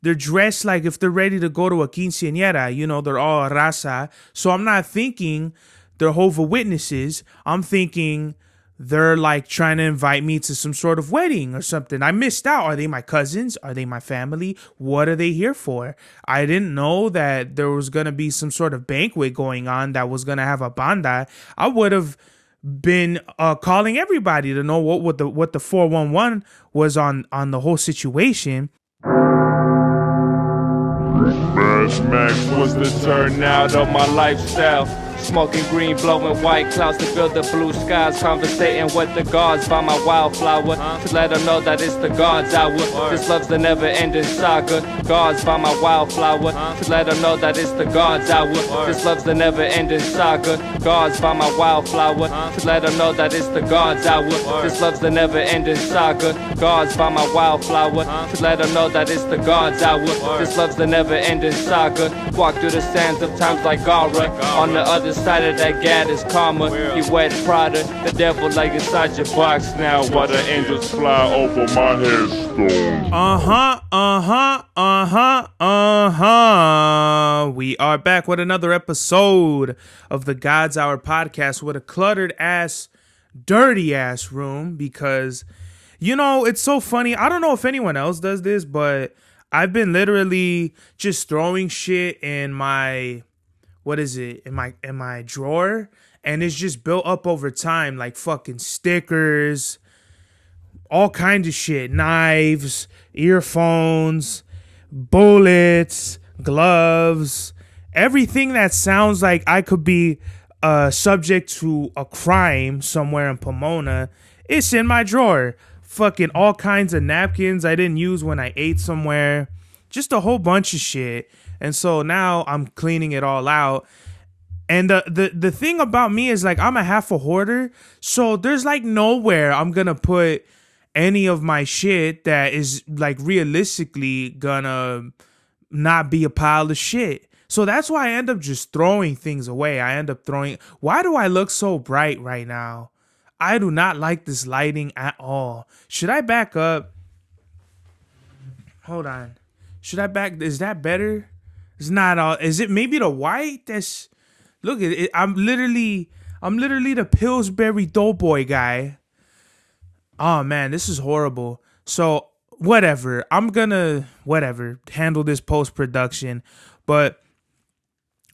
they're dressed like if they're ready to go to a quinceañera, they're all raza. So I'm not thinking they're Hova Witnesses. I'm thinking they're like trying to invite me to some sort of wedding or something. I missed out. Are they my cousins? Are they my family? What are they here for? I didn't know that there was going to be some sort of banquet going on that was going to have a banda. I would have been calling everybody to know what the 411 was on the whole situation. Mad Max was the turnout of my lifestyle. Smoking green, blowing white clouds to build the blue skies. Conversating with the gods by my wildflower to let them know that it's the gods hour. This love's the never-ending saga. Gods by my wildflower to let them know that it's the gods hour. This love's the never-ending saga. Gods by my wildflower to let them know that it's the gods hour. This love's the never-ending saga. Gods by my wildflower to let them know that it's the gods hour. This love's the never-ending saga. Walk through the sands of times like Gara. On the other side of that gad is karma. You wet Prada, the devil like inside your box now. While the angels fly over my headstone. We are back with another episode of the God's Hour podcast with a cluttered ass, dirty ass room because, it's so funny. I don't know if anyone else does this, but I've been literally just throwing shit in my, in my drawer, and it's just built up over time, like fucking stickers, all kinds of shit, knives, earphones, bullets, gloves, everything that sounds like I could be subject to a crime somewhere in Pomona. It's in my drawer. Fucking all kinds of napkins I didn't use when I ate somewhere, just a whole bunch of shit. And so now I'm cleaning it all out. And the thing about me is, like, I'm a half a hoarder. So there's like nowhere I'm going to put any of my shit that is like realistically gonna not be a pile of shit. So that's why I end up just throwing things away. Why do I look so bright right now? I do not like this lighting at all. Should I back up? Hold on. Should I back? Is that better? It's not all. Is it maybe the white? Look at it. I'm literally the Pillsbury Doughboy guy. Oh man, this is horrible. So whatever. I'm gonna handle this post production. But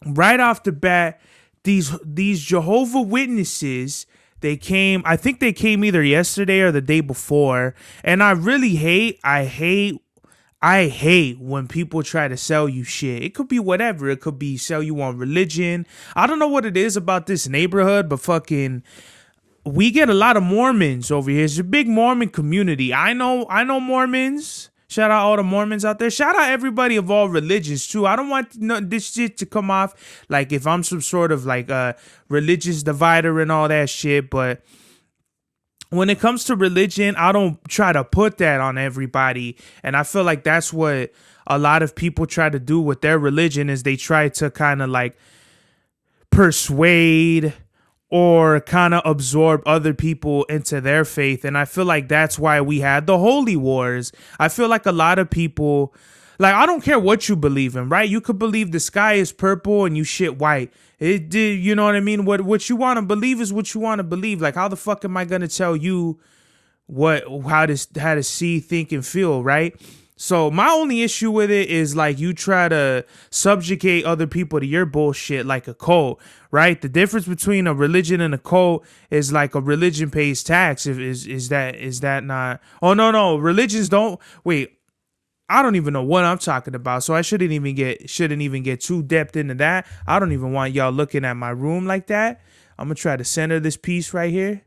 right off the bat, these Jehovah Witnesses, they came. I think they came either yesterday or the day before. And I hate when people try to sell you shit. It could be whatever. It could be sell you on religion. I don't know what it is about this neighborhood, but fucking, we get a lot of Mormons over here. It's a big Mormon community. I know Mormons. Shout out all the Mormons out there. Shout out everybody of all religions too. I don't want this shit to come off like if I'm some sort of like a religious divider and all that shit, but when it comes to religion, I don't try to put that on everybody. And I feel like that's what a lot of people try to do with their religion, is they try to kind of like persuade or kind of absorb other people into their faith. And I feel like that's why we had the holy wars. I feel like a lot of people, like, I don't care what you believe in, right? You could believe the sky is purple and you shit white. It did, you know what I mean? What you want to believe is what you want to believe. Like, how the fuck am I gonna tell you how to see, think, and feel, right? So my only issue with it is, like, you try to subjugate other people to your bullshit like a cult, right? The difference between a religion and a cult is, like, a religion pays tax. Is that not? Oh no, religions don't. Wait. I don't even know what I'm talking about, so I shouldn't even get too depth into that. I don't even want y'all looking at my room like that. I'm gonna try to center this piece right here.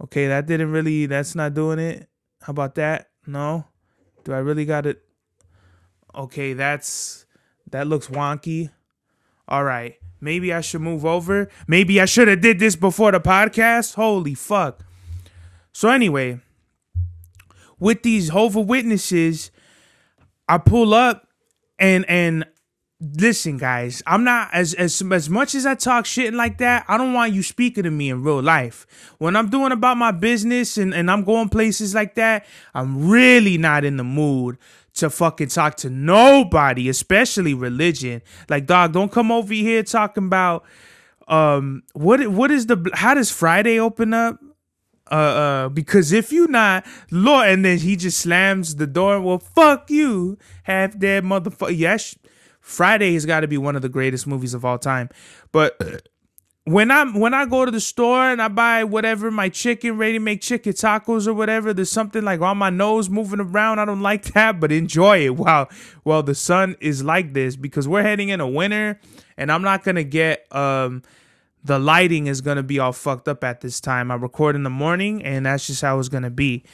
Okay, that's not doing it. How about that? No? Do I really got it? Okay, that looks wonky. All right, maybe I should move over. Maybe I should have did this before the podcast. Holy fuck. So anyway, with these Hova Witnesses, I pull up and listen, guys, I'm not as much as I talk shit and like that. I don't want you speaking to me in real life. When I'm doing about my business and I'm going places like that, I'm really not in the mood to fucking talk to nobody, especially religion. Like, dog, don't come over here talking about what is the how does Friday open up? Because if you not, Lord, and then he just slams the door. Well, fuck you, half dead motherfucker. Yes, Friday has got to be one of the greatest movies of all time. But when I go to the store and I buy whatever, my chicken, ready to make chicken tacos or whatever, there's something like on my nose moving around. I don't like that, but enjoy it while the sun is like this, because we're heading into winter and I'm not gonna get the lighting is going to be all fucked up at this time. I record in the morning, and that's just how it's going to be.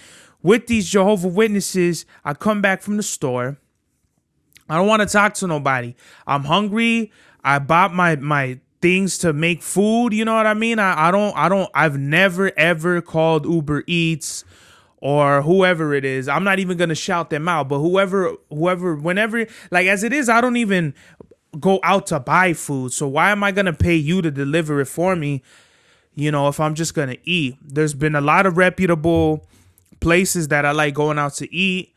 With these Jehovah's Witnesses, I come back from the store. I don't want to talk to nobody. I'm hungry. I bought my things to make food. You know what I mean? I've never, ever called Uber Eats or whoever it is. I'm not even going to shout them out, but whoever, whenever, like as it is, I don't even go out to buy food. So why am I going to pay you to deliver it for me, if I'm just going to eat? There's been a lot of reputable places that I like going out to eat,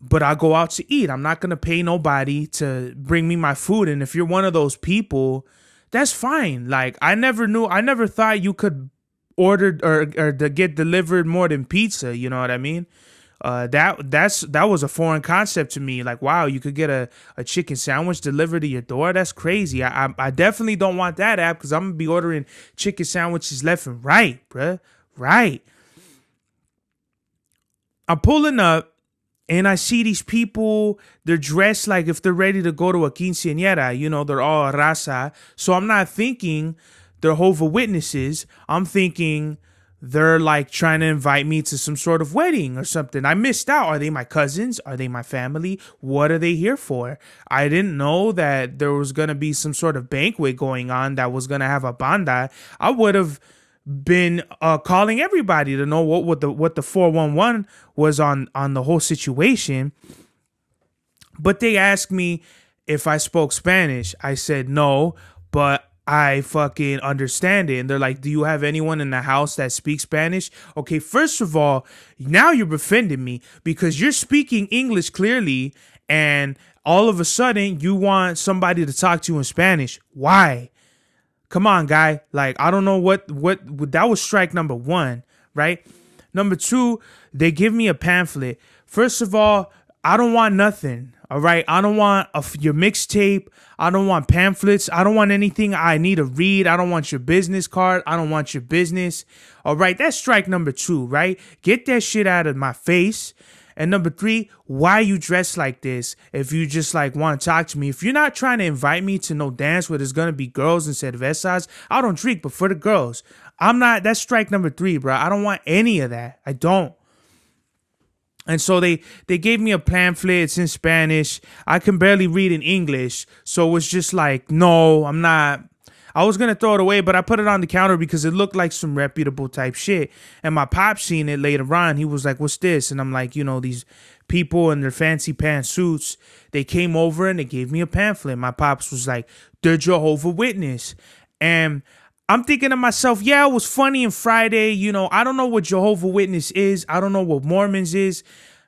but I go out to eat. I'm not going to pay nobody to bring me my food. And if you're one of those people, that's fine. Like, I never thought you could order or to get delivered more than pizza. You know what I mean? That was a foreign concept to me. Like, wow, you could get a chicken sandwich delivered to your door. That's crazy. I definitely don't want that app, because I'm gonna be ordering chicken sandwiches left and right, bruh. Right. I'm pulling up and I see these people. They're dressed like if they're ready to go to a quinceañera. They're all raza. So I'm not thinking they're Jehovah's Witnesses. I'm thinking they're like trying to invite me to some sort of wedding or something. I missed out. Are they my cousins? Are they my family? What are they here for? I didn't know that there was going to be some sort of banquet going on that was going to have a banda. I would have been calling everybody to know what the 411 was on the whole situation. But they asked me if I spoke Spanish. I said no, but I fucking understand it. And they're like, do you have anyone in the house that speaks Spanish? Okay, first of all, now you're offending me, because you're speaking English clearly, and all of a sudden you want somebody to talk to you in Spanish. Why? Come on, guy. Like, I don't know what that was strike number one, right? Number two, they give me a pamphlet. First of all, I don't want nothing. All right. I don't want your mixtape. I don't want pamphlets. I don't want anything I need to read. I don't want your business card. I don't want your business. All right. That's strike number two, right? Get that shit out of my face. And number three, why you dress like this? If you just like want to talk to me, if you're not trying to invite me to no dance where there's going to be girls and cervezas, I don't drink, but for the girls, that's strike number three, bro. I don't want any of that. I don't. And so they gave me a pamphlet. It's in Spanish. I can barely read in English. So it was just like, no, I'm not. I was going to throw it away, but I put it on the counter because it looked like some reputable type shit. And my pop seen it later on. He was like, what's this? And I'm like, these people in their fancy pants suits, they came over and they gave me a pamphlet. My pops was like, they're Jehovah's Witness. And I'm thinking to myself, yeah, it was funny on Friday. I don't know what Jehovah's Witness is. I don't know what Mormons is.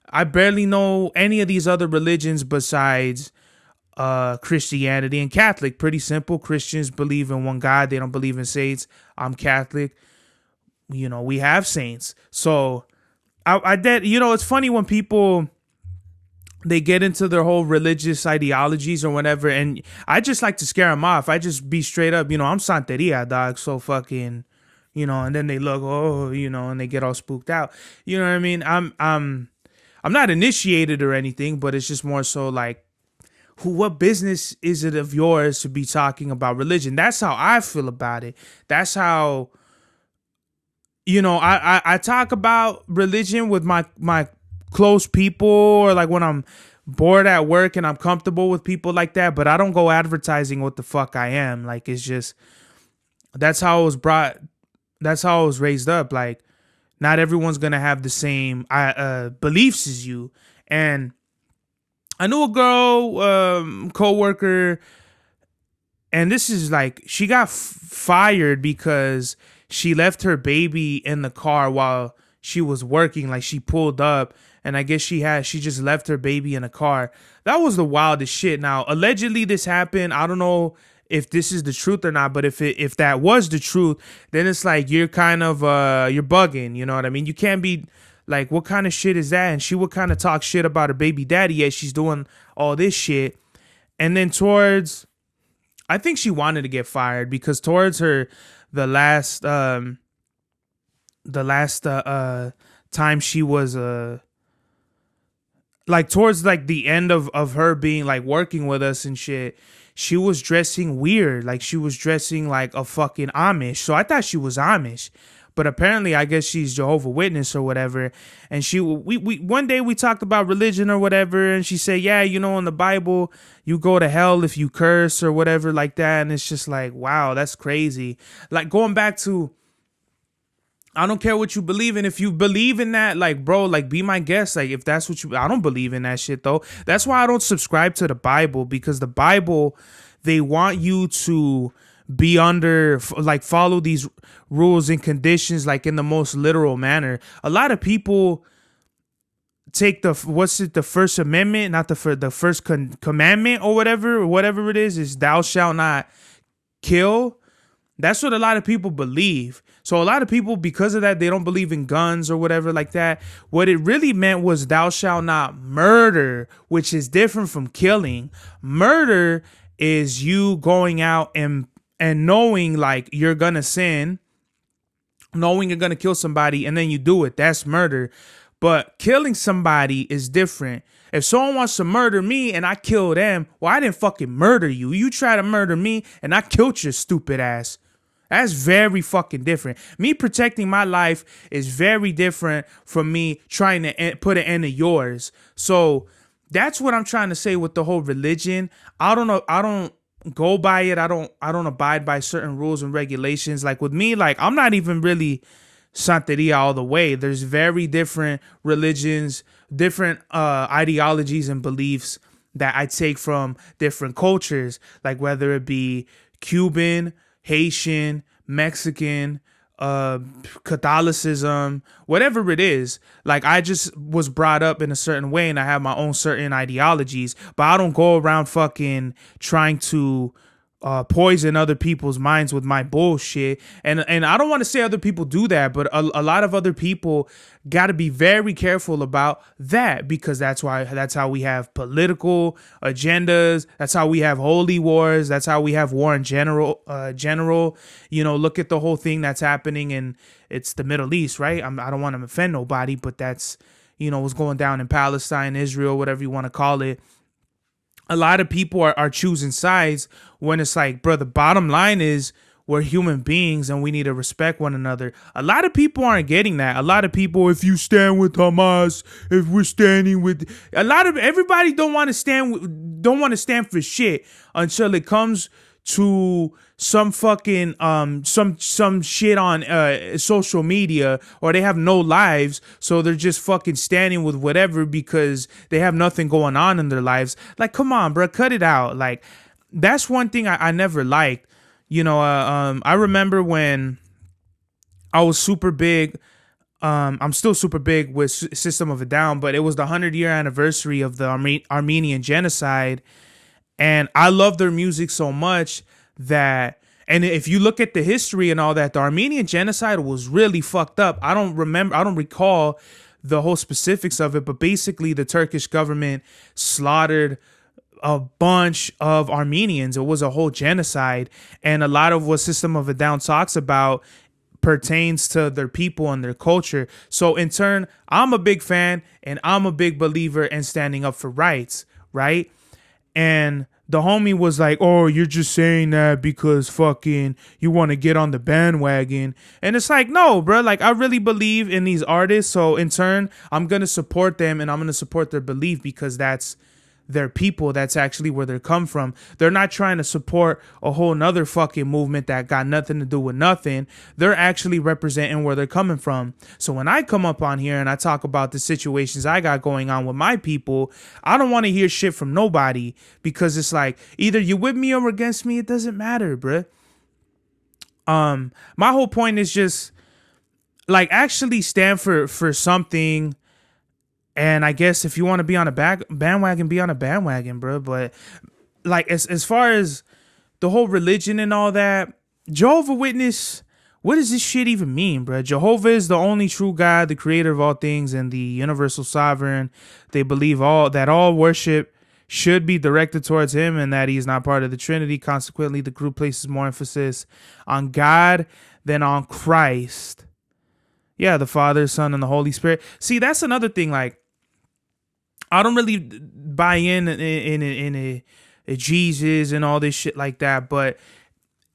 I barely know any of these other religions besides Christianity and Catholic. Pretty simple. Christians believe in one God. They don't believe in saints. I'm Catholic. We have saints. So I did. It's funny when people, they get into their whole religious ideologies or whatever, and I just like to scare them off. I just be straight up, I'm Santeria, dog, so fucking, and then they look, and they get all spooked out. You know what I mean? I'm not initiated or anything, but it's just more so like, what business is it of yours to be talking about religion? That's how I feel about it. That's how, I talk about religion with my close people, or like when I'm bored at work and I'm comfortable with people like that, but I don't go advertising what the fuck I am. Like, it's just, that's how I was raised up. Like, not everyone's gonna have the same beliefs as you. And I knew a girl, coworker, and this is like, she got fired because she left her baby in the car while she was working, like she pulled up, and I guess she just left her baby in a car. That was the wildest shit. Now, allegedly this happened. I don't know if this is the truth or not, but if that was the truth, then it's like you're kind of you're bugging, you know what I mean? You can't be like, what kind of shit is that? And she would kind of talk shit about her baby daddy, yet she's doing all this shit. And then I think she wanted to get fired because towards her the last time she was like towards like the end of her being like working with us and shit, she was dressing weird. Like she was dressing like a fucking Amish. So I thought she was Amish, but apparently I guess she's Jehovah's Witness or whatever. And we one day we talked about religion or whatever, and she said, yeah, you know, in the Bible you go to hell if you curse or whatever like that. And it's just like, wow, that's crazy. Like going back to, I don't care what you believe in. If you believe in that, like, bro, like, be my guest. Like, if that's what I don't believe in that shit, though. That's why I don't subscribe to the Bible, because the Bible, they want you to be under, like, follow these rules and conditions, like, in the most literal manner. A lot of people take the First Amendment, not the first commandment or whatever it is thou shalt not kill. That's what a lot of people believe. So a lot of people, because of that, they don't believe in guns or whatever like that. What it really meant was thou shalt not murder, which is different from killing. Murder is you going out and knowing like you're gonna sin, knowing you're gonna kill somebody, and then you do it. That's murder. But killing somebody is different. If someone wants to murder me and I kill them, well, I didn't fucking murder you. You try to murder me and I killed your stupid ass. That's very fucking different. Me protecting my life is very different from me trying to put an end to yours. So that's what I'm trying to say with the whole religion. I don't know. I don't go by it. I don't abide by certain rules and regulations. Like with me, like I'm not even really Santeria all the way. There's very different religions, different ideologies and beliefs that I take from different cultures, like whether it be Cuban, Haitian, Mexican, Catholicism, whatever it is. Like I just was brought up in a certain way and I have my own certain ideologies, but I don't go around fucking trying to poison other people's minds with my bullshit. And I don't want to say other people do that, but a lot of other people got to be very careful about that, because that's how we have political agendas. That's how we have holy wars. That's how we have war in general. You know, look at the whole thing that's happening in it's the Middle East, right? I don't want to offend nobody, but that's, you know, what's going down in Palestine, Israel, whatever you want to call it. A lot of people are choosing sides when it's like, bro, the bottom line is we're human beings and we need to respect one another. A lot of people aren't getting that. A lot of people, if you stand with Hamas, if we're standing with everybody don't want to stand for shit until it comes to some fucking some shit on social media, or they have no lives, so they're just fucking standing with whatever because they have nothing going on in their lives. Like, come on, bro, cut it out. Like, that's one thing I never liked. You know, I remember when I was super big. I'm still super big with System of a Down, but it was the 100-year anniversary of the Armenian genocide. And I love their music so much that, and if you look at the history and all that, the Armenian genocide was really fucked up. I don't recall the whole specifics of it, but basically the Turkish government slaughtered a bunch of Armenians. It was a whole genocide. And a lot of what System of a Down talks about pertains to their people and their culture. So in turn, I'm a big fan and I'm a big believer in standing up for rights, right? And the homie was like, oh, you're just saying that because fucking you want to get on the bandwagon. And it's like, no, bro, like I really believe in these artists. So in turn, I'm going to support them and I'm going to support their belief because that's their people. That's actually where they come from. They're not trying to support a whole nother fucking movement that got nothing to do with nothing. They're actually representing where they're coming from. So when I come up on here and I talk about the situations I got going on with my people, I don't want to hear shit from nobody, because it's like either you with me or against me. It doesn't matter, bruh. My whole point is just like actually stand for something. And I guess if you want to be on a bandwagon, be on a bandwagon, bro. But like as far as the whole religion and all that, Jehovah Witness, what does this shit even mean, bro? Jehovah is the only true God, the creator of all things, and the universal sovereign. They believe all worship should be directed towards him, and that he is not part of the Trinity. Consequently, the group places more emphasis on God than on Christ. Yeah, the Father, Son, and the Holy Spirit. See, that's another thing. Like, I don't really buy in a Jesus and all this shit like that. But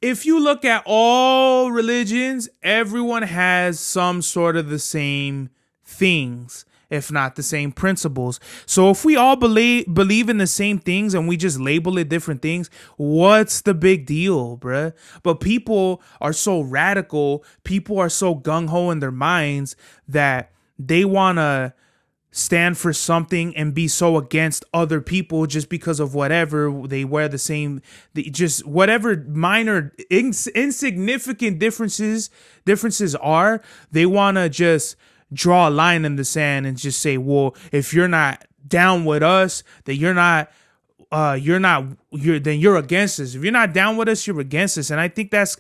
if you look at all religions, everyone has some sort of the same things, if not the same principles. So if we all believe in the same things and we just label it different things, what's the big deal, bruh? But people are so radical, people are so gung-ho in their minds that they want to stand for something and be so against other people just because of whatever they wear the same, just whatever minor insignificant differences are. They want to just draw a line in the sand and just say, well, if you're not down with us, then you're against us. If you're not down with us, you're against us. And I think that's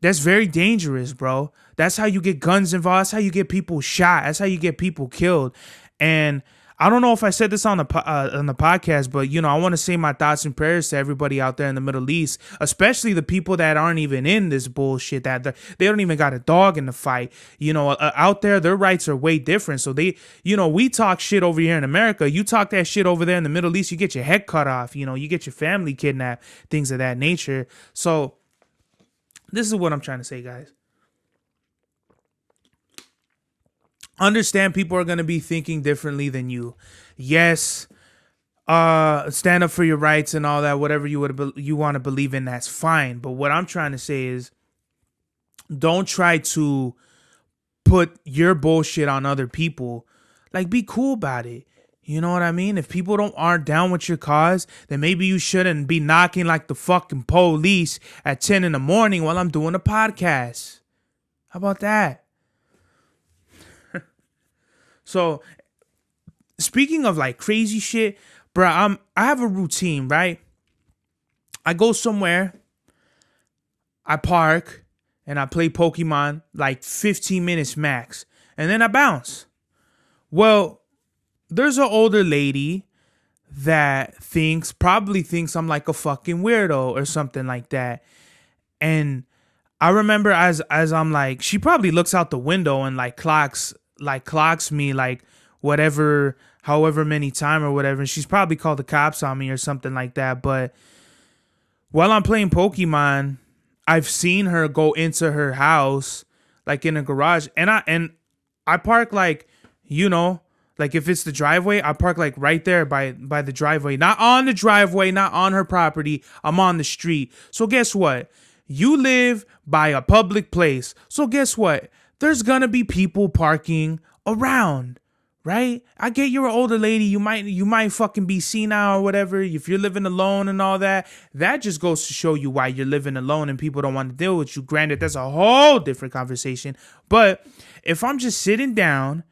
very dangerous, bro. That's how you get guns involved. That's how you get people shot. That's how you get people killed. And I don't know if I said this on the podcast, but, you know, I want to say my thoughts and prayers to everybody out there in the Middle East, especially the people that aren't even in this bullshit, that they don't even got a dog in the fight. You know, out there, their rights are way different. So they, you know, we talk shit over here in America. You talk that shit over there in the Middle East, you get your head cut off. You know, you get your family kidnapped, things of that nature. So this is what I'm trying to say, guys. Understand people are going to be thinking differently than you. Yes, stand up for your rights and all that, whatever you want to believe in, that's fine. But what I'm trying to say is, don't try to put your bullshit on other people. Like, be cool about it. You know what I mean? If people aren't down with your cause, then maybe you shouldn't be knocking like the fucking police at 10 in the morning while I'm doing a podcast. How about that? So, speaking of like crazy shit, bro, I have a routine, right? I go somewhere, I park, and I play Pokemon like 15 minutes max, and then I bounce. Well, there's an older lady that probably thinks I'm like a fucking weirdo or something like that. And I remember as I'm like, she probably looks out the window and clocks me like whatever, however many time or whatever. And she's probably called the cops on me or something like that. But while I'm playing Pokemon, I've seen her go into her house, like in a garage, and I park like, you know, like if it's the driveway, I park like right there by the driveway, not on the driveway, not on her property. I'm on the street. So guess what? You live by a public place. So guess what? There's gonna be people parking around, right? I get you're an older lady. You might fucking be senile or whatever. If you're living alone and all that, that just goes to show you why you're living alone and people don't want to deal with you. Granted, that's a whole different conversation. But if I'm just sitting down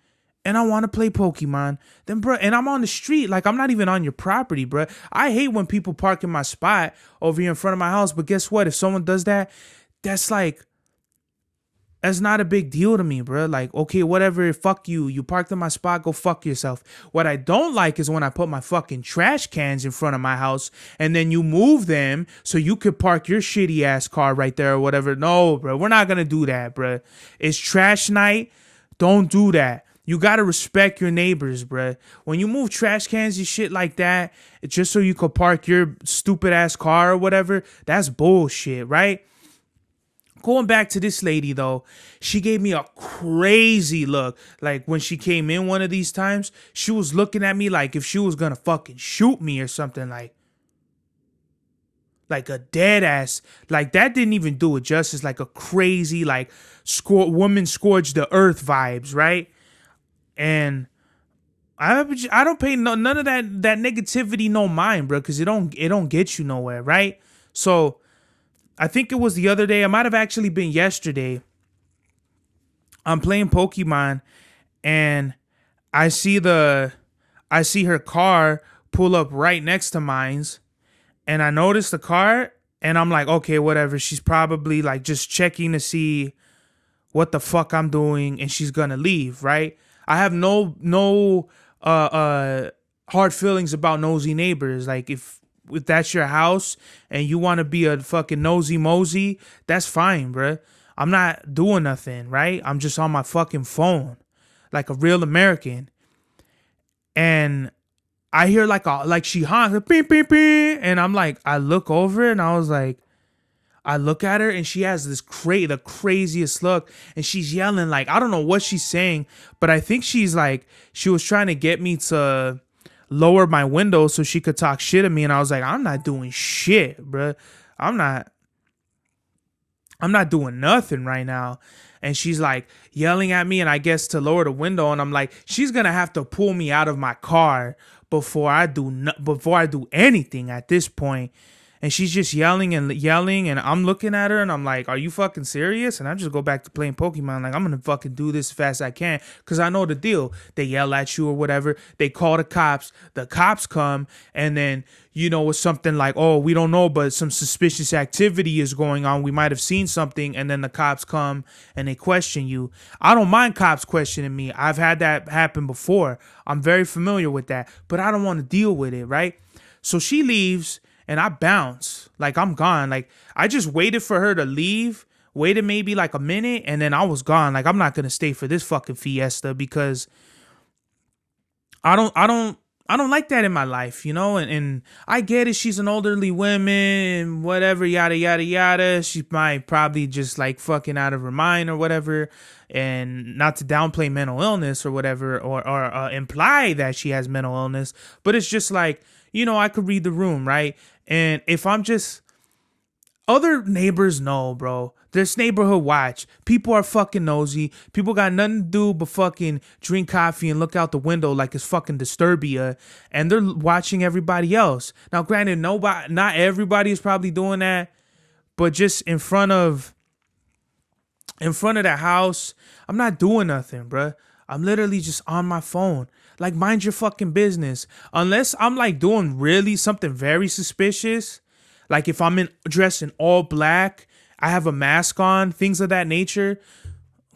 and I want to play Pokemon, then bro, and I'm on the street, like I'm not even on your property, bro. I hate when people park in my spot over here in front of my house. But guess what? If someone does that, that's not a big deal to me, bro. Like, okay, whatever, fuck you. You parked in my spot, go fuck yourself. What I don't like is when I put my fucking trash cans in front of my house and then you move them so you could park your shitty ass car right there or whatever. No, bro, we're not gonna do that, bro. It's trash night. Don't do that. You gotta respect your neighbors, bro. When you move trash cans and shit like that, just so you could park your stupid ass car or whatever, that's bullshit, right? Going back to this lady, though, she gave me a crazy look. Like, when she came in one of these times, she was looking at me like if she was gonna fucking shoot me or something, like a dead ass. Like, that didn't even do it justice. Like a crazy, like, woman scourged the earth vibes, right? And I don't pay none of that negativity no mind, bro, because it don't get you nowhere, right? So I think it was the other day. It might have actually been yesterday. I'm playing Pokemon, and I see her car pull up right next to mine's, and I notice the car, and I'm like, okay, whatever. She's probably like just checking to see what the fuck I'm doing, and she's gonna leave, right? I have no hard feelings about nosy neighbors. Like if that's your house and you want to be a fucking nosy mosey, that's fine, bruh. I'm not doing nothing, right? I'm just on my fucking phone, like a real American. And I hear like she honks, beep beep beep, and I'm like, I look over and I was like, I look at her and she has the craziest look, and she's yelling like, I don't know what she's saying, but I think she was trying to get me to lower my window so she could talk shit at me, and I was like, I'm not doing shit, bruh. I'm not doing nothing right now. And she's like yelling at me, and I guess to lower the window, and I'm like, she's gonna have to pull me out of my car before I do anything at this point. And she's just yelling and yelling, and I'm looking at her and I'm like, are you fucking serious? And I just go back to playing Pokemon. Like, I'm gonna fucking do this as fast as I can, because I know the deal. They yell at you or whatever, they call the cops come, and then, you know, it's something like, oh, we don't know, but some suspicious activity is going on, we might have seen something, and then the cops come and they question you. I don't mind cops questioning me. I've had that happen before. I'm very familiar with that, but I don't want to deal with it, right? So she leaves, and I bounce, like I'm gone. Like, I just waited for her to leave, waited maybe like a minute, and then I was gone. Like, I'm not gonna stay for this fucking fiesta, because I don't like that in my life, you know. And I get it, she's an elderly woman, whatever, yada yada yada. She might probably just like fucking out of her mind or whatever, and not to downplay mental illness or whatever, or imply that she has mental illness, but it's just like, you know, I could read the room, right? And if I'm just, other neighbors know, bro. There's neighborhood watch. People are fucking nosy. People got nothing to do but fucking drink coffee and look out the window like it's fucking Disturbia, and they're watching everybody else. Now, granted, not everybody is probably doing that, but just in front of the house, I'm not doing nothing, bro. I'm literally just on my phone. Like, mind your fucking business. Unless I'm like doing really something very suspicious, like if I'm dressed in all black, I have a mask on, things of that nature.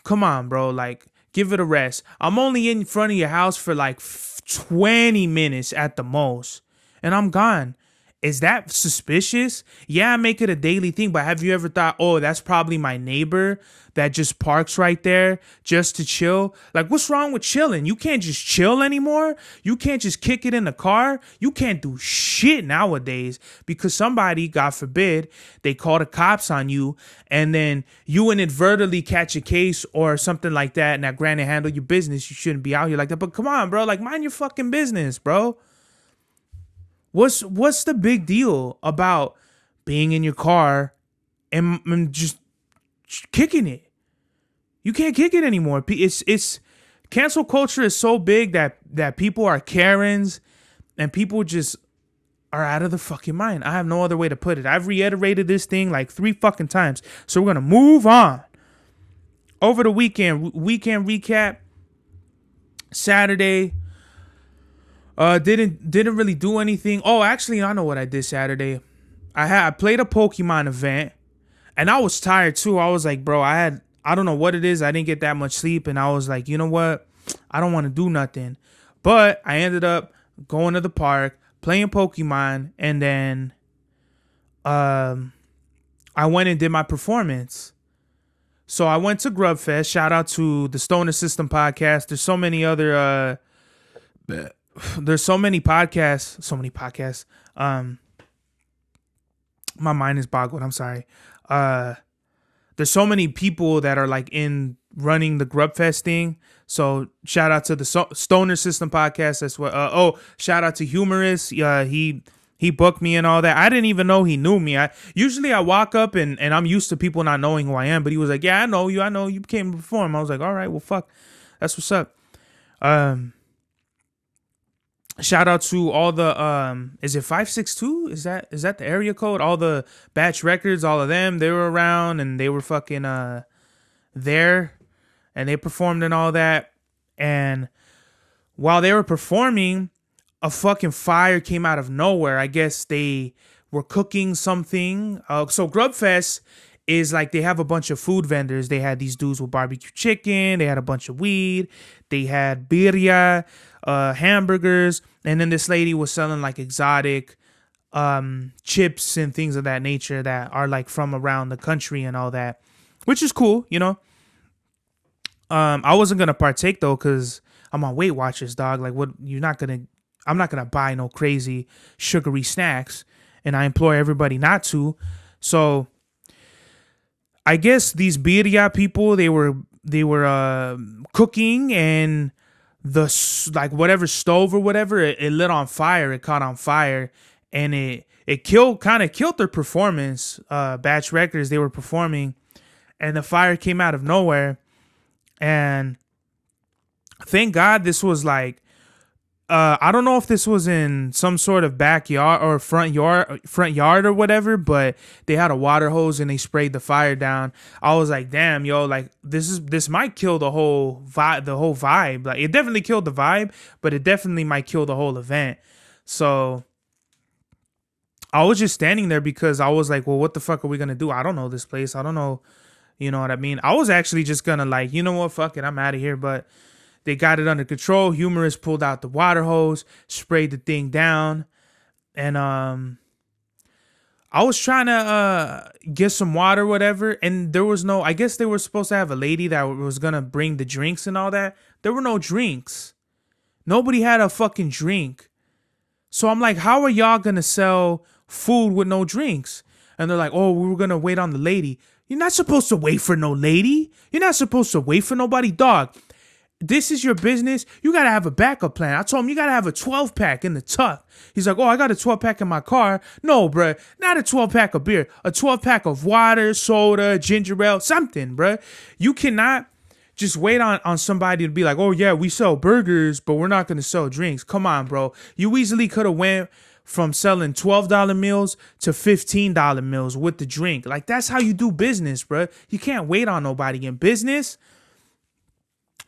Come on, bro. Like, give it a rest. I'm only in front of your house for like 20 minutes at the most, and I'm gone. Is that suspicious? Yeah, I make it a daily thing, but have you ever thought, oh, that's probably my neighbor that just parks right there just to chill? Like, what's wrong with chilling? You can't just chill anymore. You can't just kick it in the car. You can't do shit nowadays because somebody, God forbid, they call the cops on you, and then you inadvertently catch a case or something like that. Now, granted, handle your business. You shouldn't be out here like that, but come on, bro. Like, mind your fucking business, bro. What's the big deal about being in your car and just kicking it? You can't kick it anymore. It's cancel culture is so big that people are Karens, and people just are out of their fucking mind. I have no other way to put it. I've reiterated this thing like 3 fucking times. So we're gonna move on. Over the weekend recap. Saturday. Didn't really do anything. Oh, actually, I know what I did Saturday. I played a Pokemon event, and I was tired too. I was like, bro, I don't know what it is. I didn't get that much sleep, and I was like, you know what? I don't want to do nothing. But I ended up going to the park, playing Pokemon, and then I went and did my performance. So I went to Grub Fest. Shout out to the Stoner System podcast. There's so many other there's so many podcasts. My mind is boggled. I'm sorry. There's so many people that are like in running the Grubfest thing. So shout out to the Stoner System podcast. That's what. Shout out to Humorous. He booked me and all that. I didn't even know he knew me. Usually I walk up and I'm used to people not knowing who I am. But he was like, "Yeah, I know you. I know you came to perform." I was like, "All right, well, fuck, that's what's up." Shout out to all the is it 562? Is that the area code? All the Batch Records, all of them, they were around and they were fucking there. and they performed and all that. And while they were performing, a fucking fire came out of nowhere. I guess they were cooking something. So Grubfest is like they have a bunch of food vendors. They had these dudes with barbecue chicken. They had a bunch of weed. They had birria, hamburgers, and then this lady was selling like exotic chips and things of that nature that are like from around the country and all that, which is cool, you know. I wasn't gonna partake though because I'm on Weight Watchers, dog. Like, what? I'm not gonna buy no crazy sugary snacks, and I implore everybody not to. So, I guess these birria people, they were cooking, and like whatever stove or whatever, it lit on fire. It caught on fire, and it kind of killed their performance. Batch Records, they were performing, and the fire came out of nowhere. And thank God this was like, I don't know if this was in some sort of backyard or front yard or whatever, but they had a water hose and they sprayed the fire down. I was like, damn, yo, like this might kill the whole vibe. Like, it definitely killed the vibe, but it definitely might kill the whole event. So I was just standing there because I was like, well, what the fuck are we gonna do? I don't know this place. I don't know. You know what I mean? I was actually just gonna like, you know what, fuck it, I'm out of here. But they got it under control. Humorist pulled out the water hose, sprayed the thing down, and I was trying to get some water, whatever, and there was no. I guess they were supposed to have a lady that was gonna bring the drinks and all that. There were no drinks. Nobody had a fucking drink. So I'm like, how are y'all gonna sell food with no drinks? And they're like, oh, we were gonna wait on the lady. You're not supposed to wait for no lady. You're not supposed to wait for nobody, dog. This is your business. You got to have a backup plan. I told him you got to have a 12-pack in the tuck. He's like, oh, I got a 12-pack in my car. No, bruh, not a 12-pack of beer. A 12-pack of water, soda, ginger ale, something, bruh. You cannot just wait on somebody to be like, oh, yeah, we sell burgers, but we're not going to sell drinks. Come on, bro. You easily could have went from selling $12 meals to $15 meals with the drink. Like, that's how you do business, bro. You can't wait on nobody in business.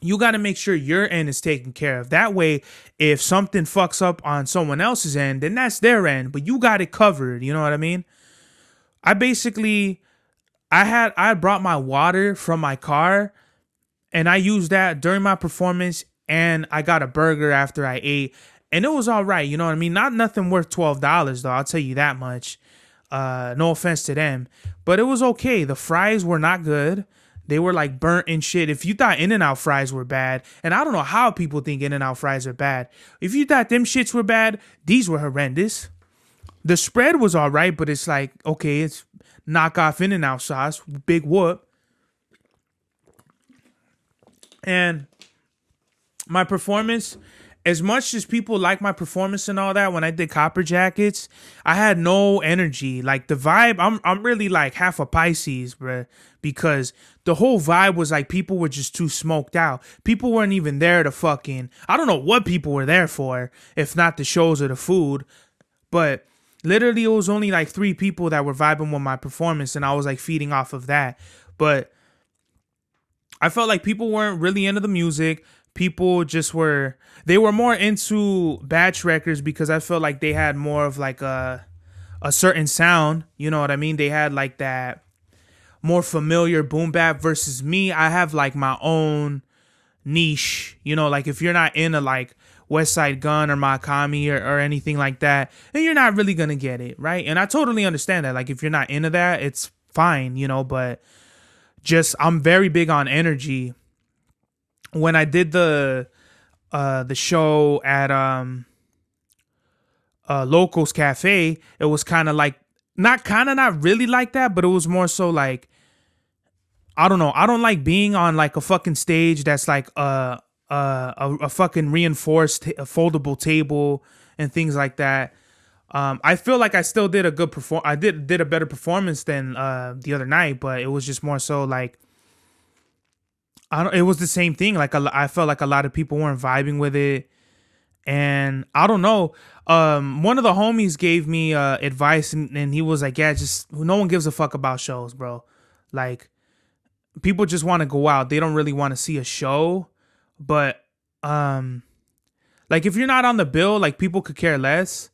You got to make sure your end is taken care of. That way, if something fucks up on someone else's end, then that's their end, but you got it covered. You know what I mean? I brought my water from my car, and I used that during my performance, and I got a burger after I ate. And it was all right, you know what I mean? Not nothing worth $12, though, I'll tell you that much. No offense to them. But it was okay. The fries were not good. They were like burnt and shit. If you thought In-N-Out fries were bad, and I don't know how people think In-N-Out fries are bad. If you thought them shits were bad, these were horrendous. The spread was all right, but it's like, okay, it's knockoff In-N-Out sauce. Big whoop. And my performance, as much as people like my performance and all that, when I did Copper Jackets, I had no energy. Like, the vibe, I'm really like half a Pisces, bruh, because the whole vibe was like people were just too smoked out. People weren't even there to fucking, I don't know what people were there for, if not the shows or the food, but literally it was only like 3 people that were vibing with my performance, and I was like feeding off of that. But I felt like people weren't really into the music. People just were, they were more into Batch Records because I felt like they had more of like a certain sound, you know what I mean? They had like that more familiar boom bap versus me. I have like my own niche, you know, like if you're not into like West Side Gun or Makami or anything like that, then you're not really gonna get it, right? And I totally understand that. Like, if you're not into that, it's fine, you know, but just, I'm very big on energy. When I did the show at Locals Cafe, it was kind of like not really like that, but it was more so like, I don't know. I don't like being on like a fucking stage that's like a fucking reinforced foldable table and things like that. I feel like I still did a good I did a better performance than the other night, but it was just more so like, it was the same thing. Like, I felt like a lot of people weren't vibing with it, and I don't know. One of the homies gave me advice, and he was like, "Yeah, just no one gives a fuck about shows, bro. Like, people just want to go out. They don't really want to see a show. But like if you're not on the bill, like people could care less.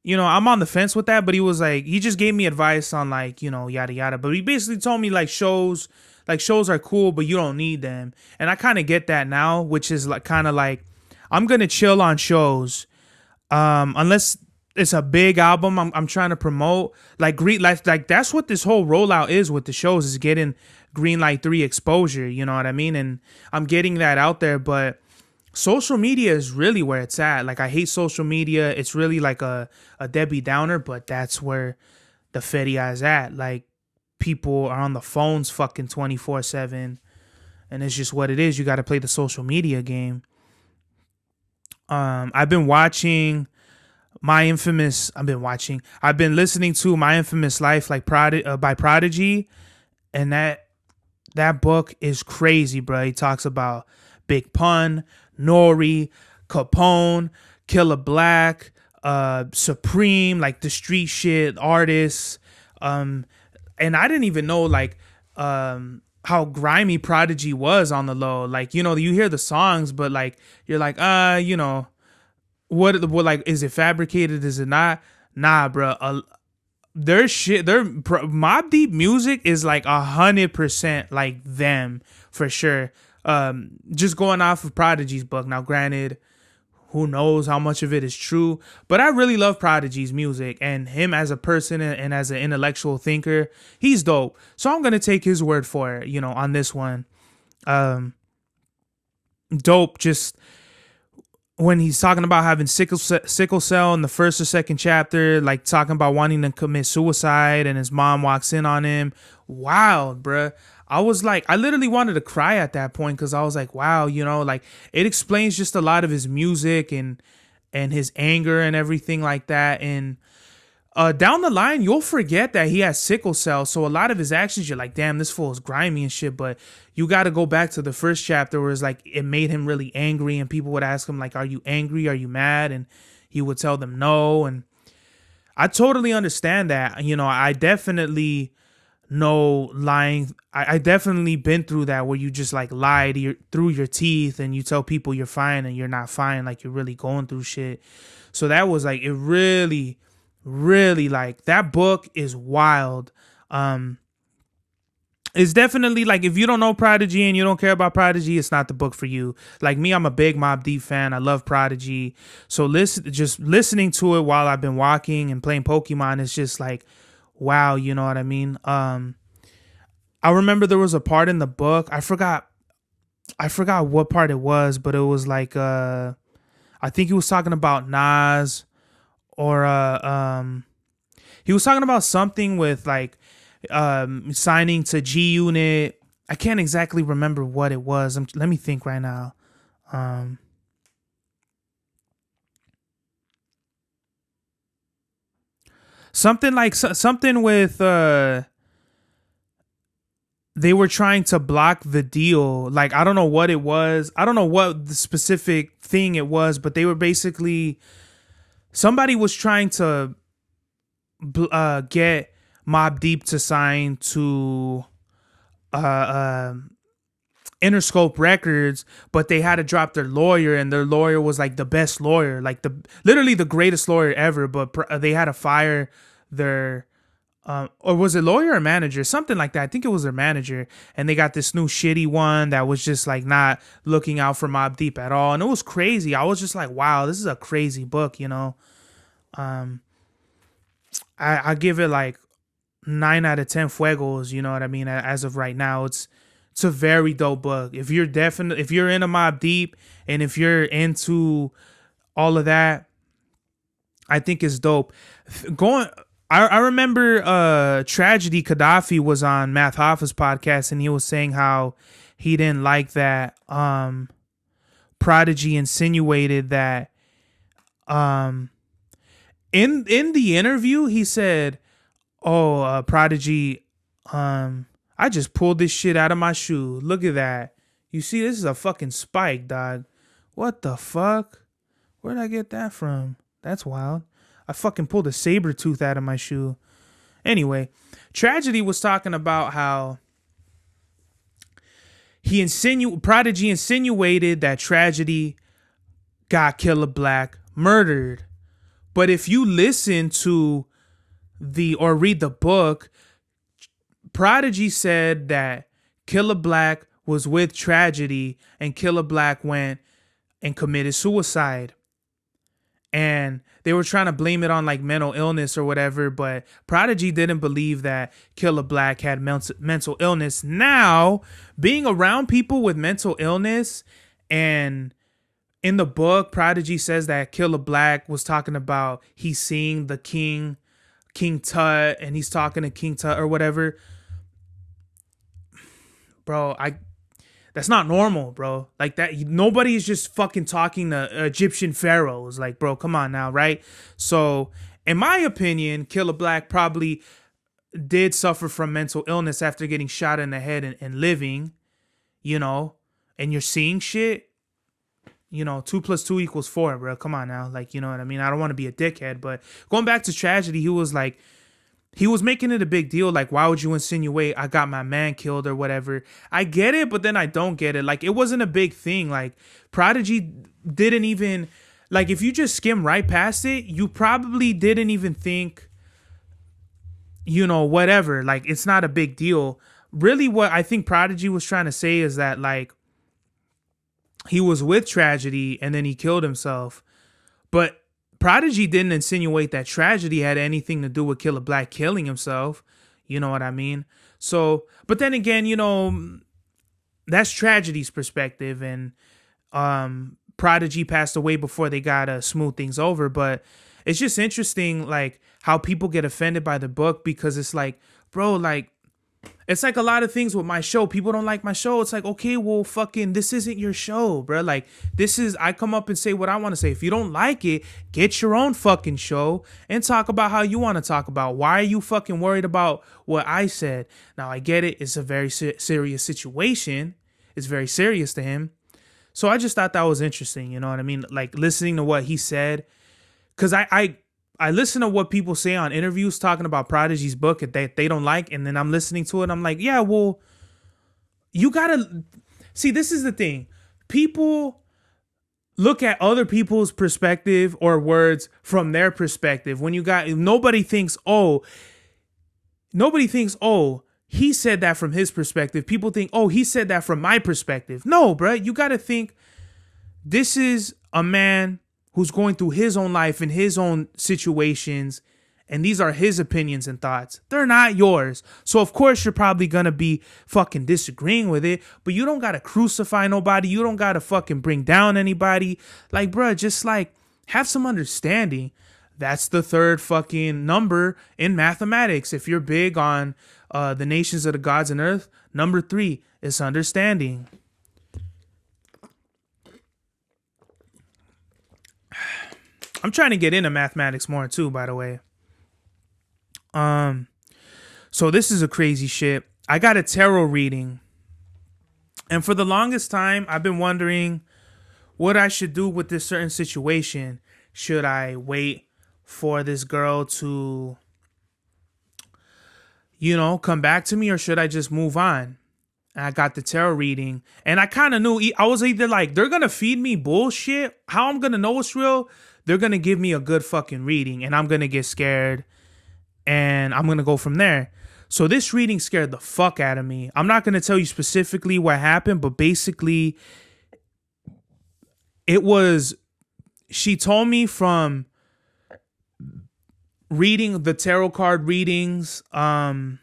I'm on the fence with that, but he just gave me advice on like, yada yada. But he basically told me shows are cool, but you don't need them. And I kind of get that now, which is like kind of like I'm gonna chill on shows, unless it's a big album I'm trying to promote. Like like that's what this whole rollout is with the shows, is getting Greenlight 3 exposure. You know what I mean? And I'm getting that out there, but social media is really where it's at. Like I hate social media. It's really like a Debbie Downer, but that's where the feria is at. Like people are on the phones fucking 24/7, and it's just what it is. You got to play the social media game. I've been listening to My Infamous Life, like by Prodigy, and that book is crazy, bro. He talks about Big Pun, Nori, Capone, Killer Black, Supreme, like the street shit artists. And I didn't even know how grimy Prodigy was on the low. Like, you hear the songs, but like you're like, what like, is it fabricated? Is it not? Nah, bro. Their Mobb Deep music is like 100% like them for sure. Just going off of Prodigy's book. Now, granted, who knows how much of it is true, but I really love Prodigy's music and him as a person and as an intellectual thinker. He's dope. So I'm going to take his word for it, on this one. Dope. Just when he's talking about having sickle cell in the first or second chapter, like talking about wanting to commit suicide, and his mom walks in on him. Wild, bruh. I was like, I literally wanted to cry at that point, because I was like, wow, like it explains just a lot of his music and his anger and everything like that. And down the line, you'll forget that he has sickle cell. So a lot of his actions, you're like, damn, this fool is grimy and shit. But you got to go back to the first chapter where it's like it made him really angry, and people would ask him like, are you angry? Are you mad? And he would tell them no. And I totally understand that. I definitely know lying. I definitely been through that, where you just like lie through your teeth and you tell people you're fine and you're not fine. Like you're really going through shit. So that was like, it really, really, like, that book is wild. It's definitely like, if you don't know Prodigy and you don't care about Prodigy, it's not the book for you. Like me, I'm a big Mobb Deep fan. I love Prodigy. So just listening to it while I've been walking and playing Pokemon is just like, wow, you know what I mean? I remember there was a part in the book. I forgot what part it was, but it was like I think he was talking about Nas, or he was talking about something with like signing to G Unit. I can't exactly remember what it was. Let me think right now. Something with they were trying to block the deal. Like, I don't know what it was. I don't know what the specific thing it was, but they were basically, somebody was trying to get Mobb Deep to sign to Interscope Records, but they had to drop their lawyer, and their lawyer was like the best lawyer, like literally the greatest lawyer ever, but they had to fire their or was it lawyer or manager, something like that. I think it was their manager, and they got this new shitty one that was just like not looking out for Mobb Deep at all, and it was crazy. I was just like, wow, this is a crazy book. I give it like 9 out of 10 fuegos, you know what I mean? As of right now, it's a very dope book. If you're into Mobb Deep, and if you're into all of that, I think it's dope. I remember Tragedy Gaddafi was on Math Hoffa's podcast, and he was saying how he didn't like that Prodigy insinuated that in the interview he said, oh, Prodigy, I just pulled this shit out of my shoe. Look at that. You see, this is a fucking spike, dog. What the fuck? Where'd I get that from? That's wild. I fucking pulled a saber tooth out of my shoe. Anyway, Tragedy was talking about how Prodigy insinuated that Tragedy got Killer Black murdered. But if you listen to or read the book, Prodigy said that Killer Black was with Tragedy and Killer Black went and committed suicide. And they were trying to blame it on like mental illness or whatever, but Prodigy didn't believe that Killer Black had mental illness. Now, being around people with mental illness, and in the book, Prodigy says that Killer Black was talking about he's seeing the King Tut, and he's talking to King Tut or whatever. Bro, that's not normal, bro. Like that, nobody's just fucking talking to Egyptian pharaohs. Like, bro, come on now, right? So, in my opinion, Killer Black probably did suffer from mental illness after getting shot in the head and living, and you're seeing shit. 2 + 2 = 4, bro. Come on now. Like, you know what I mean? I don't want to be a dickhead, but going back to Tragedy, he was making it a big deal. Like, why would you insinuate I got my man killed or whatever? I get it, but then I don't get it. Like, it wasn't a big thing. Like, Prodigy didn't even, like, if you just skim right past it, you probably didn't even think, whatever. Like, it's not a big deal. Really, what I think Prodigy was trying to say is that, like, he was with Tragedy and then he killed himself. But Prodigy didn't insinuate that Tragedy had anything to do with Killer Black killing himself. You know what I mean? So, but then again, that's Tragedy's perspective, and Prodigy passed away before they got to smooth things over. But it's just interesting, like, how people get offended by the book, because it's like, bro, like, it's like a lot of things with my show. People don't like my show. It's like, okay, well, fucking, this isn't your show, bro. Like, I come up and say what I want to say. If you don't like it, get your own fucking show and talk about how you want to talk about. Why are you fucking worried about what I said? Now, I get it. It's a very serious situation. It's very serious to him. So I just thought that was interesting. You know what I mean? Like, listening to what he said. Because I listen to what people say on interviews talking about Prodigy's book that they don't like, and then I'm listening to it. I'm like, yeah, well, you gotta see. This is the thing: people look at other people's perspective or words from their perspective. When nobody thinks, oh, he said that from his perspective. People think, oh, he said that from my perspective. No, bro, you gotta think. This is a man who's going through his own life and his own situations, and these are his opinions and thoughts. They're not yours. So of course you're probably gonna be fucking disagreeing with it, but you don't gotta crucify nobody. You don't gotta fucking bring down anybody. Like, bruh, just like have some understanding. That's the third fucking number in mathematics. If you're big on the nations of the gods and earth, number 3 is understanding. I'm trying to get into mathematics more too, by the way. So this is a crazy shit. I got a tarot reading, and for the longest time, I've been wondering what I should do with this certain situation. Should I wait for this girl to, come back to me, or should I just move on? And I got the tarot reading, and I kind of knew. I was either like, they're gonna feed me bullshit. How I'm gonna know it's real? They're going to give me a good fucking reading, and I'm going to get scared, and I'm going to go from there. So this reading scared the fuck out of me. I'm not going to tell you specifically what happened, but basically she told me from reading the tarot card readings, that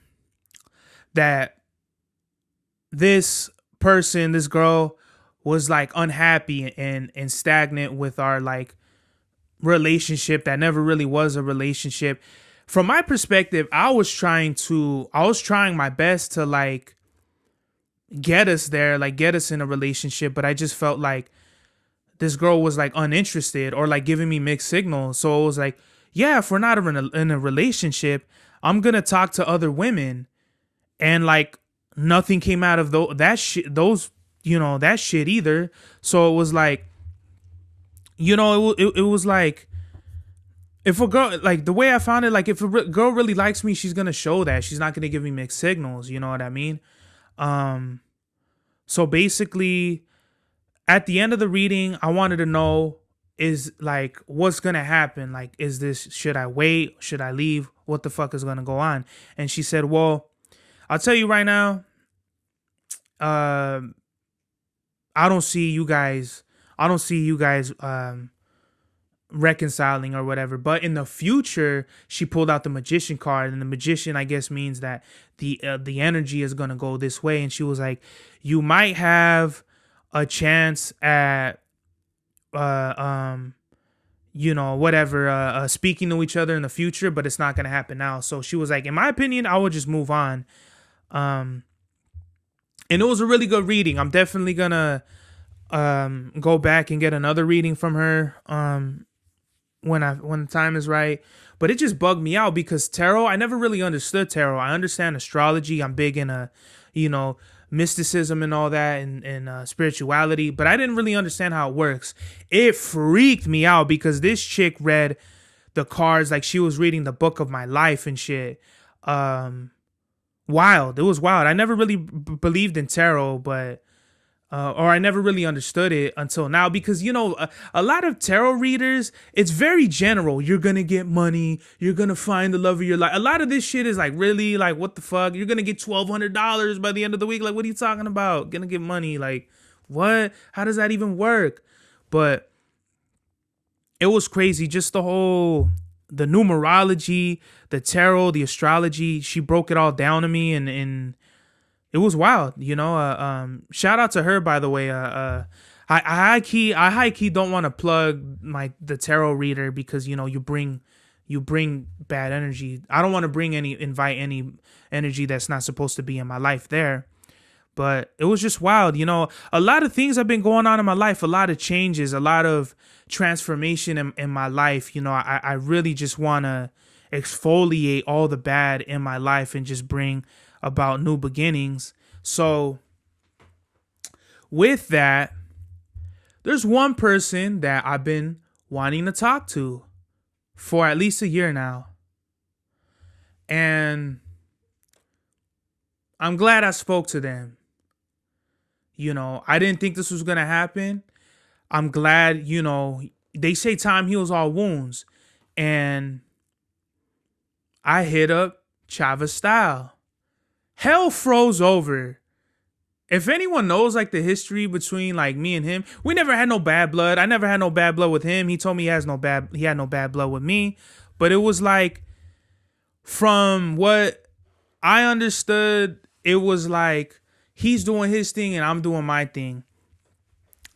this girl was like unhappy and stagnant with our like relationship that never really was a relationship. From my perspective, I was trying my best to like get us there, like get us in a relationship, but I just felt like this girl was like uninterested or like giving me mixed signals. So it was like, yeah, if we're not in a relationship, I'm gonna talk to other women, and like nothing came out of that shit either. So it was like, it was like, if a girl, like the way I found it, like if a girl really likes me, she's going to show that. She's not going to give me mixed signals. You know what I mean? So basically, at the end of the reading, I wanted to know is like what's gonna happen. Like, is this, should I wait? Should I leave? What the fuck is gonna go on? And she said, well, I'll tell you right now, I don't see you guys. I don't see you guys reconciling or whatever. But in the future, she pulled out the magician card, and the magician, I guess, means that the energy is gonna go this way. And she was like, you might have a chance at whatever, speaking to each other in the future, but it's not gonna happen now. So she was like, in my opinion, I would just move on. And it was a really good reading. I'm definitely gonna go back and get another reading from her when the time is right. But it just bugged me out because tarot, I never really understood tarot. I understand astrology. I'm big in mysticism and all that, and spirituality, but I didn't really understand how it works. It freaked me out because this chick read the cards like she was reading the book of my life and shit. Wild. It was wild. I never really believed in tarot, but or I never really understood it until now, because a lot of tarot readers, it's very general. You're gonna get money, you're gonna find the love of your life. A lot of this shit is like, really, like, what the fuck? You're gonna get $1,200 by the end of the week. Like, what are you talking about? Gonna get money? Like, what? How does that even work? But it was crazy. Just the numerology, the tarot, the astrology. She broke it all down to me, and it was wild, shout out to her, by the way. I high key don't want to plug the tarot reader because you bring bad energy. I don't want to invite any energy that's not supposed to be in my life there. But it was just wild, a lot of things have been going on in my life, a lot of changes, a lot of transformation in my life. I really just want to exfoliate all the bad in my life and just bring about new beginnings. So with that, there's one person that I've been wanting to talk to for at least a year now. And I'm glad I spoke to them. I didn't think this was going to happen. I'm glad, they say time heals all wounds. And I hit up Chava style. Hell froze over. If anyone knows like the history between like me and him, we never had no bad blood. I never had no bad blood with him. He told me he had no bad blood with me. But it was like, from what I understood, it was like he's doing his thing and I'm doing my thing.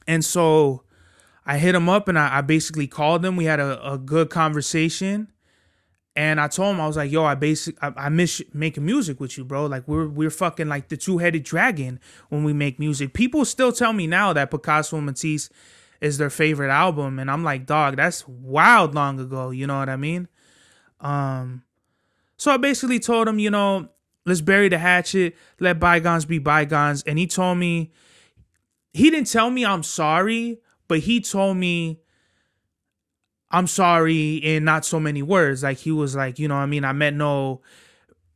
And so I hit him up and I basically called him. We had a good conversation. And I told him, I was like, yo, I miss making music with you, bro. Like, we're fucking like the two-headed dragon when we make music. People still tell me now that Picasso and Matisse is their favorite album. And I'm like, dog, that's wild long ago. You know what I mean? So I basically told him, let's bury the hatchet, let bygones be bygones. And he told me, he didn't tell me I'm sorry, but he told me, I'm sorry in not so many words. Like, he was like, I meant no,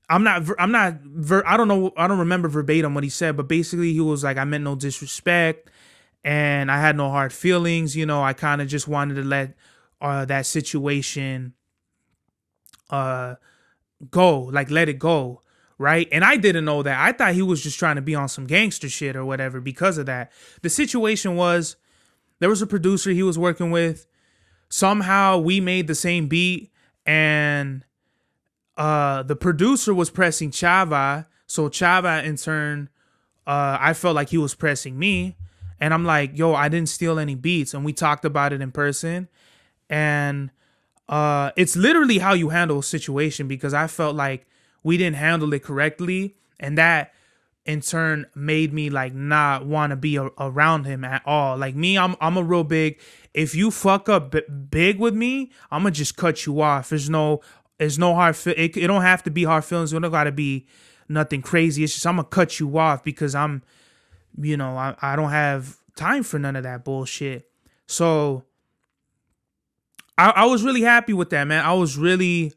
I don't know. I don't remember verbatim what he said, but basically he was like, I meant no disrespect and I had no hard feelings. I kind of just wanted to let that situation go, like let it go. Right. And I didn't know that. I thought he was just trying to be on some gangster shit or whatever because of that. The situation was, there was a producer he was working with. Somehow we made the same beat and the producer was pressing Chava. So Chava in turn, I felt like he was pressing me. And I'm like, yo, I didn't steal any beats. And we talked about it in person. And it's literally how you handle a situation, because I felt like we didn't handle it correctly. And that in turn made me like not want to be around him at all. Like me, I'm a real big, if you fuck up big with me, I'm gonna just cut you off. There's no hard it don't have to be hard feelings. It don't gotta be nothing crazy. It's just I'm gonna cut you off because I'm, I don't have time for none of that bullshit. So I was really happy with that, man. I was really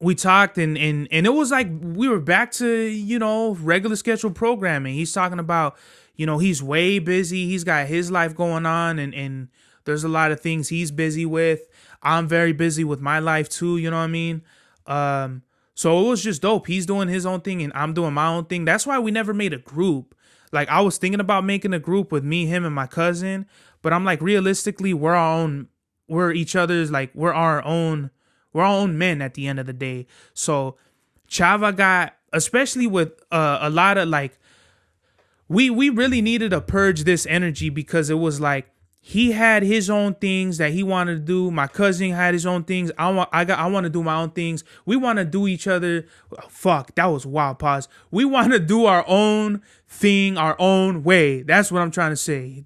we talked, and it was like we were back to, regular scheduled programming. He's talking about, he's way busy. He's got his life going on, and there's a lot of things he's busy with. I'm very busy with my life too, you know what I mean? So it was just dope. He's doing his own thing and I'm doing my own thing. That's why we never made a group. Like, I was thinking about making a group with me, him, and my cousin, but I'm like, realistically, we're our own men at the end of the day. So Chava got, especially with a lot of like, we really needed to purge this energy, because it was like he had his own things that he wanted to do. My cousin had his own things. I want to do my own things. We want to do each other. Fuck, that was a wild pause. We want to do our own thing, our own way. That's what I'm trying to say.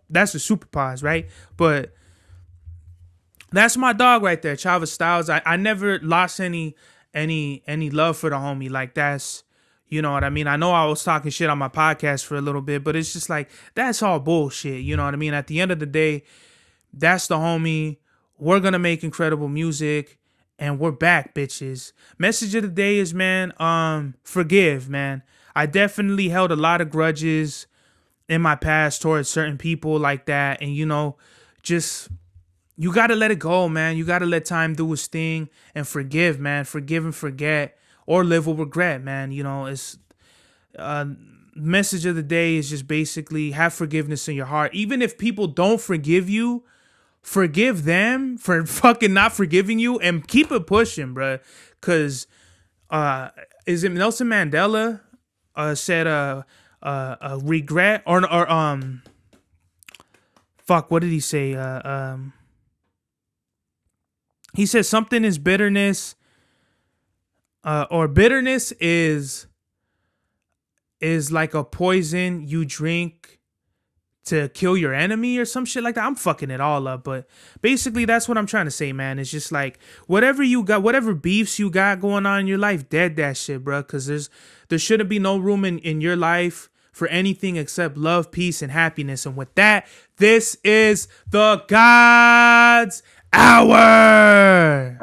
That's a super pause, right? But that's my dog right there, Chava Styles. I never lost any love for the homie. Like, that's, you know what I mean? I know I was talking shit on my podcast for a little bit, but it's just like, that's all bullshit. You know what I mean? At the end of the day, that's the homie. We're going to make incredible music, and we're back, bitches. Message of the day is, man, forgive, man. I definitely held a lot of grudges in my past towards certain people like that. And, just, you got to let it go, man. You got to let time do its thing and forgive, man. Forgive and forget, or live with regret, man. It's message of the day is just basically have forgiveness in your heart. Even if people don't forgive you, forgive them for fucking not forgiving you, and keep it pushing, bruh. Cause is it Nelson Mandela said regret or fuck, what did he say? He said something is bitterness. Or bitterness is like a poison you drink to kill your enemy or some shit like that. I'm fucking it all up, but basically that's what I'm trying to say, man. It's just like, whatever you got, whatever beefs you got going on in your life, dead that shit, bro. Because there shouldn't be no room in your life for anything except love, peace, and happiness. And with that, this is the God's Hour.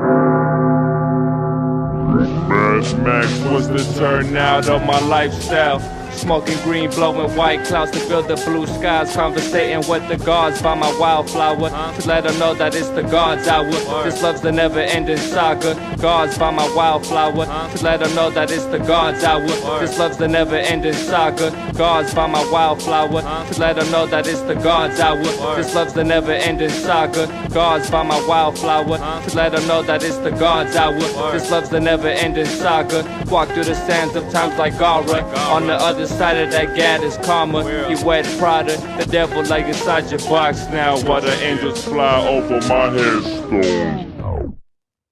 Max was the turnout of my lifestyle. Smoking green, blowing white clouds to build the blue skies. Conversating with the gods by my wildflower, to let them know that it's the God's hour. This love's the never-ending saga. Gods by my wildflower, to let them know that it's the God's hour. This love's the never-ending saga. Gods by my wildflower, to let them know that it's the God's hour. This love's the never-ending saga. Gods by my wildflower, to let them know that it's the God's hour. This love's the never-ending saga. Walk through the sands of times like Gara. On the other side of that gad is karma. You wet Prada, the devil like inside your box now. While the angels fly over my headstone.